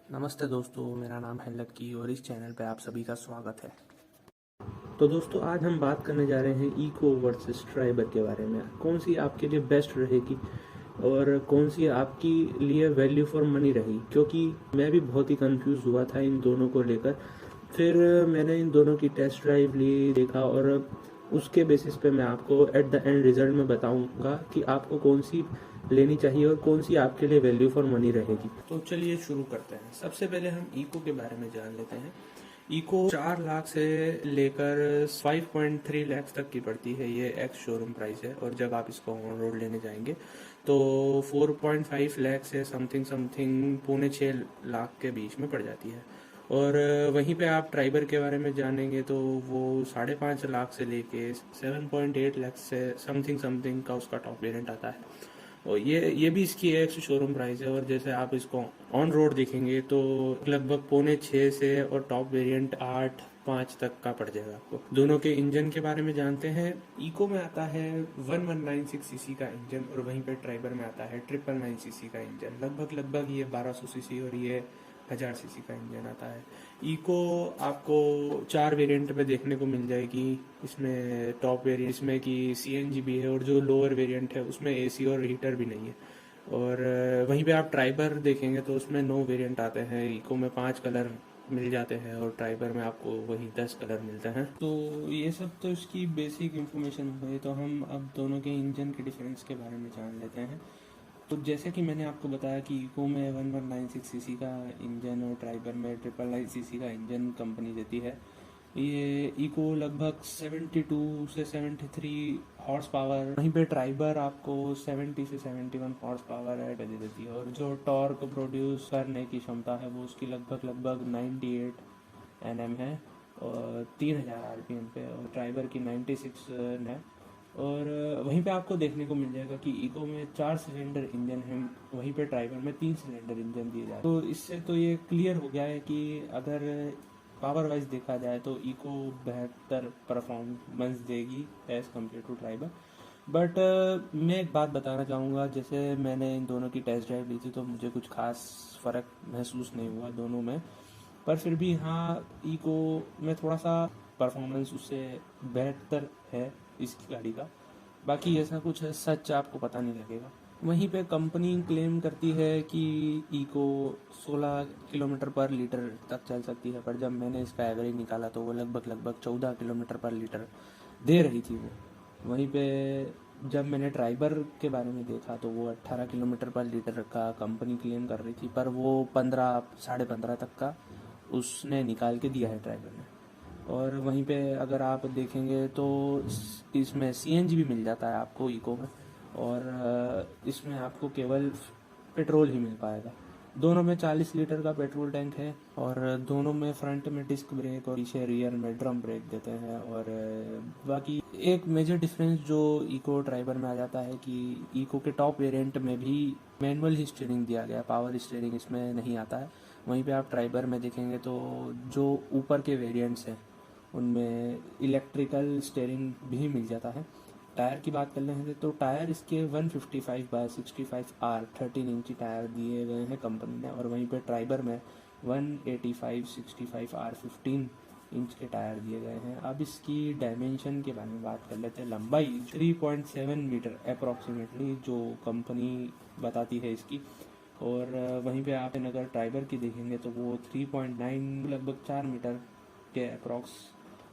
नमस्ते दोस्तों, मेरा नाम है लक्की और इस चैनल पे आप सभी का स्वागत है। तो दोस्तों, आज हम बात करने जा रहे हैं इको वर्सेस ट्राइबर के बारे में। कौन सी आपके लिए बेस्ट रहेगी और कौन सी आपके लिए वैल्यू फॉर मनी रहेगी, क्योंकि मैं भी बहुत ही कंफ्यूज हुआ था इन दोनों को लेकर। फिर मैंने इन दोनों की टेस्ट ड्राइव ली, देखा और उसके बेसिस पे मैं आपको एट द एंड रिजल्ट में बताऊंगा कि आपको कौन सी लेनी चाहिए और कौन सी आपके लिए वैल्यू फॉर मनी रहेगी। तो चलिए शुरू करते हैं। सबसे पहले हम इको के बारे में जान लेते हैं। इको 4 लाख से लेकर 5.3 लाख तक की पड़ती है, ये एक्स शोरूम प्राइस है। और जब आप इसको ऑन रोड लेने जाएंगे तो 4.5 लाख से समथिंग समथिंग 5.6 लाख के बीच में पड़ जाती है। और वहीं पे आप ट्राइबर के बारे में जानेंगे तो वो 5.5 लाख से लेके 7.8 लाख से समथिंग समथिंग का उसका टॉप वेरिएंट आता है। और ये भी इसकी एक्स शोरूम प्राइस है। और जैसे आप इसको ऑन रोड देखेंगे तो लगभग 5.6 से और टॉप वेरिएंट 8.5 तक का पड़ जाएगा आपको। दोनों के इंजन के बारे में जानते हैं। इको में आता है 1196 सीसी का इंजन और वहीं पे ट्राइबर में आता है 999 सीसी का इंजन। लगभग ये 1200 सीसी और ये 1000 सीसी का इंजन आता है। इको आपको 4 वेरिएंट में देखने को मिल जाएगी। इसमें टॉप वेरिएंट इसमें कि सीएनजी भी है और जो लोअर वेरिएंट है उसमें एसी और हीटर भी नहीं है। और वहीं पे आप ट्राइबर देखेंगे तो उसमें 9 वेरिएंट आते हैं। इको में 5 कलर मिल जाते हैं और ट्राइबर में आपको वही 10 कलर मिलते हैं। तो ये सब तो इसकी बेसिक इंफॉर्मेशन हुई। तो हम अब दोनों के इंजन के डिफरेंस के बारे में जान लेते हैं। तो जैसे कि मैंने आपको बताया कि इको में 1196 सीसी का इंजन और ट्राइबर में 999 सीसी का इंजन कंपनी देती है। ये इको लगभग 72 से 73 हॉर्स पावर, वहीं पे ट्राइबर आपको 70 से 71 हॉर्स पावर दे देती है। और जो टॉर्क प्रोड्यूस करने की क्षमता है वो उसकी लगभग 98 एनएम है और 3000 आरपीएम पे। और ट्राइबर की 96 है। और वहीं पे आपको देखने को मिल जाएगा कि इको में 4 सिलेंडर इंजन है, वहीं पे ट्राइबर में 3 सिलेंडर इंजन दिए जाते हैं। तो इससे तो ये क्लियर हो गया है कि अगर पावर वाइज देखा जाए तो इको बेहतर परफॉर्मेंस देगी as compared to Triber. But मैं एक बात बताना चाहूँगा, जैसे मैंने इन दोनों की टेस्ट ड्राइव ली थी तो मुझे कुछ खास फ़र्क महसूस नहीं हुआ दोनों में। पर फिर भी हाँ, इको में थोड़ा सा परफॉर्मेंस उससे बेहतर है इसकी गाड़ी का। बाकी ऐसा कुछ सच आपको पता नहीं लगेगा। वहीं पे कंपनी क्लेम करती है कि इको 16 किलोमीटर पर लीटर तक चल सकती है, पर जब मैंने इसका एवरेज निकाला तो वो लगभग 14 किलोमीटर पर लीटर दे रही थी वो। वहीं पे जब मैंने ट्राइबर के बारे में देखा तो वो 18 किलोमीटर पर लीटर का कंपनी क्लेम कर रही थी, पर वो 15 15.5 तक का उसने निकाल के दिया है ट्राइबर ने। और वहीं पे अगर आप देखेंगे तो इसमें सीएनजी भी मिल जाता है आपको इको में। और इसमें आपको केवल पेट्रोल ही मिल पाएगा। दोनों में 40 लीटर का पेट्रोल टैंक है और दोनों में फ्रंट में डिस्क ब्रेक और पीछे रियर में ड्रम ब्रेक देते हैं। और बाकी एक मेजर डिफरेंस जो इको ड्राइवर में आ जाता है कि इको के टॉप वेरिएंट में भी मैनुअल ही स्टीयरिंग दिया गया, पावर स्टीयरिंग इसमें नहीं आता है। वहीं पे आप ट्राइबर में देखेंगे तो जो ऊपर के वेरिएंट्स हैं उनमें इलेक्ट्रिकल स्टीयरिंग भी मिल जाता है। टायर की बात कर लेंगे तो टायर इसके 155/65R 13 इंची टायर दिए गए हैं कंपनी ने। और वहीं पे ट्राइबर में 185/65R 15 इंच के टायर दिए गए हैं। अब इसकी डायमेंशन के बारे में बात कर लेते हैं। लंबाई 3.7 मीटर अप्रॉक्सीमेटली जो कंपनी बताती है इसकी। और वहीं पे आप अगर ट्राइबर की देखेंगे तो वो 3.9 लगभग 4 मीटर के अप्रॉक्स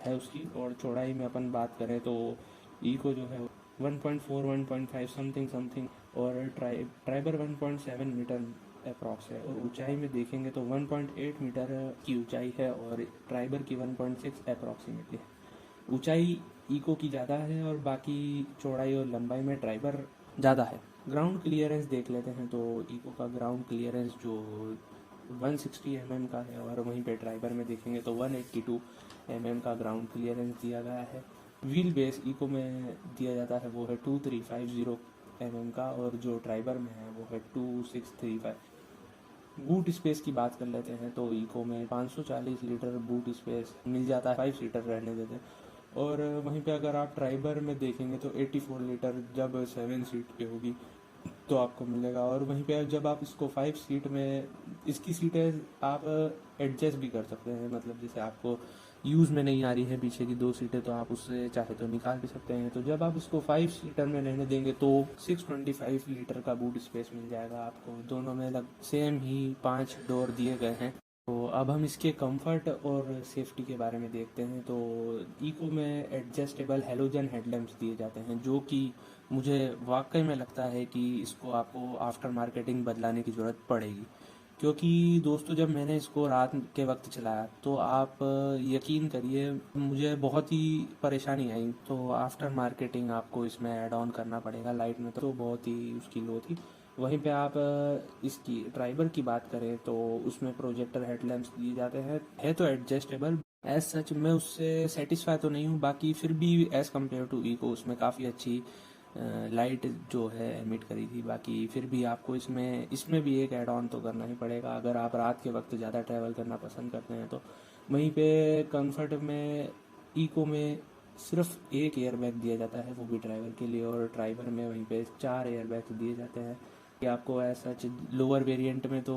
है उसकी। और चौड़ाई में अपन बात करें तो इको जो है 1.4 1.5 समथिंग समथिंग और ट्राइबर 1.7 मीटर अप्रॉक्स है। और ऊंचाई में देखेंगे तो 1.8 मीटर की ऊंचाई है और ट्राइबर की 1.6 अप्रॉक्सीमेटली है। ऊंचाई इको की ज़्यादा है और बाकी चौड़ाई और लंबाई में ट्राइबर ज़्यादा है। ग्राउंड क्लियरेंस देख लेते हैं तो इको का ग्राउंड क्लियरेंस जो 160 mm का है और वहीं पे ट्राइबर में देखेंगे तो 182 mm का ग्राउंड क्लियरेंस दिया गया है। व्हील बेस इको में दिया जाता है वो है 2350 mm का और जो ट्राइबर में है वो है 2635। बूट स्पेस की बात कर लेते हैं तो इको में 540 लीटर बूट स्पेस मिल जाता है, 5 सीटर रहने देते हैं। और वहीं पे अगर आप ट्राइबर में देखेंगे तो 84 लीटर जब 7 सीट पे होगी तो आपको मिलेगा। और वहीं पे जब आप इसको 5 सीट में, इसकी सीटें आप एडजस्ट भी कर सकते हैं, मतलब जैसे आपको यूज़ में नहीं आ रही है पीछे की 2 सीटें तो आप उससे चाहे तो निकाल भी सकते हैं। तो जब आप इसको 5 सीटर में रहने देंगे तो 625 लीटर का बूट स्पेस मिल जाएगा आपको। दोनों में सेम ही 5 डोर दिए गए हैं। तो अब हम इसके कंफर्ट और सेफ्टी के बारे में देखते हैं। तो इको में एडजस्टेबल हेलोजन हेडलैम्प्स दिए जाते हैं, जो कि मुझे वाकई में लगता है कि इसको आपको आफ्टर मार्केटिंग बदलाने की ज़रूरत पड़ेगी। क्योंकि दोस्तों जब मैंने इसको रात के वक्त चलाया तो आप यकीन करिए मुझे बहुत ही परेशानी आई। तो आफ्टर मार्केटिंग आपको इसमें ऐड ऑन करना पड़ेगा। लाइट में तो बहुत ही उसकी लो थी। वहीं पे आप इसकी ड्राइवर की बात करें तो उसमें प्रोजेक्टर हेडलैम्प्स दिए जाते हैं, है तो एडजस्टेबल। एज सच मैं उससे सेटिस्फाई तो नहीं हूँ, बाकी फिर भी एज़ कम्पेयर टू ईको उसमें काफ़ी अच्छी लाइट जो है एमिट करी थी। बाकी फिर भी आपको इसमें इसमें भी एक ऐड ऑन तो करना ही पड़ेगा अगर आप रात के वक्त ज़्यादा ट्रैवल करना पसंद करते हैं तो। वहीं पे कंफर्ट में इको में सिर्फ एक एयर बैग दिया जाता है, वो भी ड्राइवर के लिए, और ड्राइवर में वहीं पे 4 एयर बैग दिए जाते हैं कि आपको ऐसा लोअर वेरिएंट में तो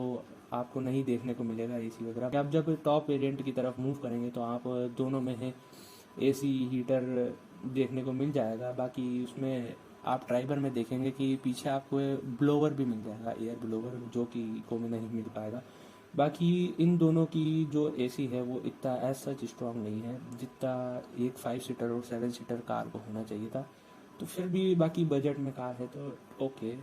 आपको नहीं देखने को मिलेगा एसी वगैरह। आप जब टॉप वेरिएंट की तरफ मूव करेंगे तो आप दोनों में है एसी हीटर देखने को मिल जाएगा। बाकी उसमें आप ड्राइवर में देखेंगे कि पीछे आपको ब्लोवर भी मिल जाएगा, एयर ब्लोवर, जो कि इको में नहीं मिल पाएगा। बाकी इन दोनों की जो एसी है वो इतना एज सच स्ट्रॉन्ग नहीं है जितना एक 5 सीटर और 7 सीटर कार को होना चाहिए था। तो फिर भी बाकी बजट में कार है तो ओके,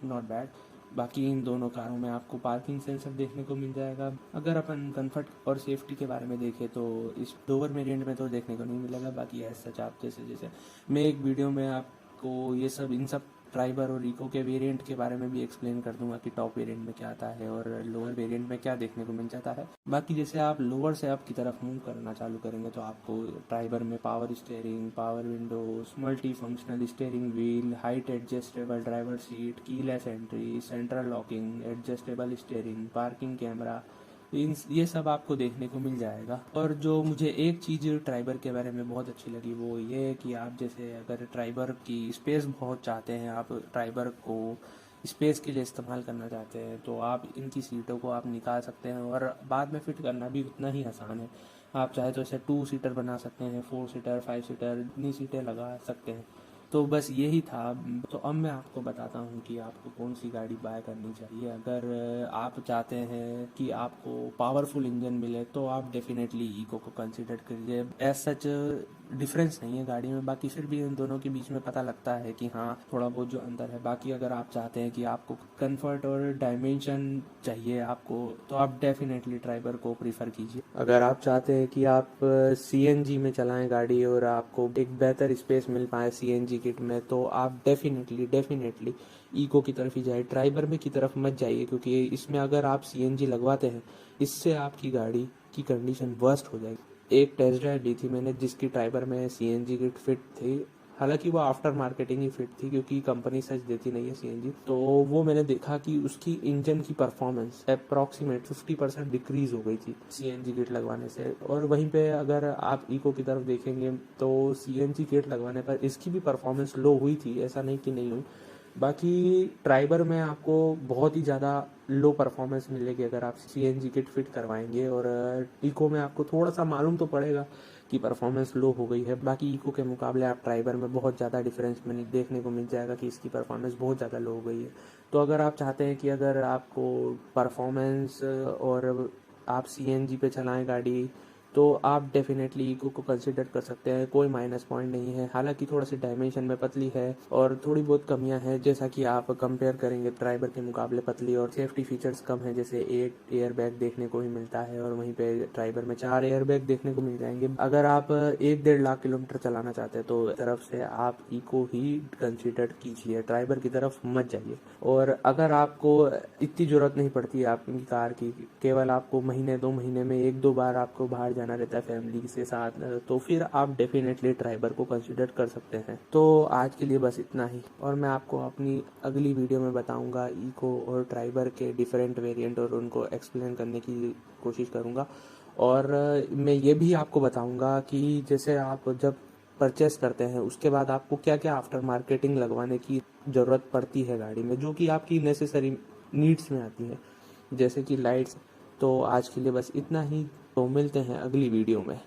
नॉट बैड। बाकी इन दोनों कारों में आपको पार्किंग सेंसर देखने को मिल जाएगा। अगर अपन कंफर्ट और सेफ्टी के बारे में देखें तो इस लोअर वेरिएंट में तो देखने को नहीं मिलेगा। बाकी एज सच आप जैसे जैसे मैं एक वीडियो में आपको ये सब इन सब ड्राइवर और इको के वेरिएंट के बारे में भी एक्सप्लेन कर दूंगा कि टॉप वेरिएंट में क्या आता है और लोअर वेरिएंट में क्या देखने को मिल जाता है। बाकी जैसे आप लोअर से अप की तरफ मूव करना चालू करेंगे तो आपको ड्राइवर में power steering, power Windows, multi functional steering wheel, height adjustable driver seat, keyless entry, central locking, adjustable steering, parking camera, ये सब आपको देखने को मिल जाएगा। और जो मुझे एक चीज़ ड्राइवर के बारे में बहुत अच्छी लगी वो ये है कि आप जैसे अगर ड्राइवर की स्पेस बहुत चाहते हैं, आप ड्राइवर को स्पेस के लिए इस्तेमाल करना चाहते हैं तो आप इनकी सीटों को आप निकाल सकते हैं और बाद में फिट करना भी उतना ही आसान है। आप चाहे तो इसे 2 सीटर बना सकते हैं, 4 सीटर, 5 सीटर, इतनी सीटें लगा सकते हैं। तो बस यही था। तो अब मैं आपको बताता हूँ कि आपको कौन सी गाड़ी बाय करनी चाहिए। अगर आप चाहते हैं कि आपको पावरफुल इंजन मिले तो आप डेफिनेटली इको को कंसिडर करिए। एज सच डिफरेंस नहीं है गाड़ी में, बाकी फिर भी इन दोनों के बीच में पता लगता है कि हाँ थोड़ा बहुत जो अंतर है। बाकी अगर आप चाहते हैं कि आपको कंफर्ट और डायमेंशन चाहिए आपको तो आप डेफिनेटली ड्राइवर को प्रीफर कीजिए। अगर आप चाहते हैं कि आप सीएनजी में चलाएं गाड़ी और आपको एक बेहतर स्पेस मिल पाए सीएनजी किट में तो आप डेफिनेटली इको की तरफ ही जाए, ड्राइवर में की तरफ मत जाइए। क्योंकि इसमें अगर आप सीएनजी लगवाते हैं इससे आपकी गाड़ी की कंडीशन वर्स्ट हो जाएगी। एक टेस्ट ड्राइव ली थी मैंने जिसकी ड्राइवर में सीएनजी किट फिट थी, हालांकि वो आफ्टर मार्केटिंग ही फिट थी क्योंकि कंपनी सच देती नहीं है सीएनजी। तो वो मैंने देखा कि उसकी इंजन की परफॉर्मेंस अप्रॉक्सीमेट 50% डिक्रीज हो गई थी सीएनजी किट लगवाने से। और वहीं पे अगर आप इको की तरफ देखेंगे तो सीएनजी किट लगवाने पर इसकी भी परफॉर्मेंस लो हुई थी, ऐसा नहीं कि नहीं हुई। बाकी ड्राइवर में आपको बहुत ही ज़्यादा लो परफॉर्मेंस मिलेगी अगर आप सीएनजी किट फिट करवाएंगे, और इको में आपको थोड़ा सा मालूम तो पड़ेगा कि परफॉर्मेंस लो हो गई है। बाकी इको के मुकाबले आप ड्राइवर में बहुत ज़्यादा डिफरेंस देखने को मिल जाएगा कि इसकी परफॉर्मेंस बहुत ज़्यादा लो हो गई है। तो अगर आप चाहते हैं कि अगर आपको परफॉर्मेंस और आप सीएनजी पे चलाएं गाड़ी तो आप डेफिनेटली इको को कंसिडर कर सकते हैं, कोई माइनस पॉइंट नहीं है। हालांकि थोड़ा सी डायमेंशन में पतली है और थोड़ी बहुत कमियां हैं, जैसा कि आप कंपेयर करेंगे ड्राइवर के मुकाबले पतली, और सेफ्टी फीचर्स कम है, जैसे एक एयर बैग देखने को ही मिलता है और वहीं पे ड्राइवर में 4 एयर बैग देखने को मिल जाएंगे। अगर आप 1-1.5 लाख किलोमीटर चलाना चाहते हैं तो तरफ से आप इको ही कंसिडर कीजिए, ड्राइवर की तरफ मत जाइए। और अगर आपको इतनी जरूरत नहीं पड़ती है आपकी कार की, केवल आपको महीने 2 महीने में 1-2 बार आपको बाहर जाना रहता है फैमिली के साथ, तो फिर आप डेफिनेटली ड्राइवर को कंसिडर कर सकते हैं। तो आज के लिए बस इतना ही, और मैं आपको अपनी अगली वीडियो में बताऊंगा इको और ड्राइवर के डिफरेंट वेरिएंट और उनको एक्सप्लेन करने की कोशिश करूंगा। और मैं ये भी आपको बताऊंगा कि जैसे आप जब परचेस करते हैं उसके बाद आपको क्या क्या आफ्टर मार्केटिंग लगवाने की ज़रूरत पड़ती है गाड़ी में, जो कि आपकी नेसेसरी नीड्स में आती है, जैसे कि लाइट्स। तो आज के लिए बस इतना ही, तो मिलते हैं अगली वीडियो में।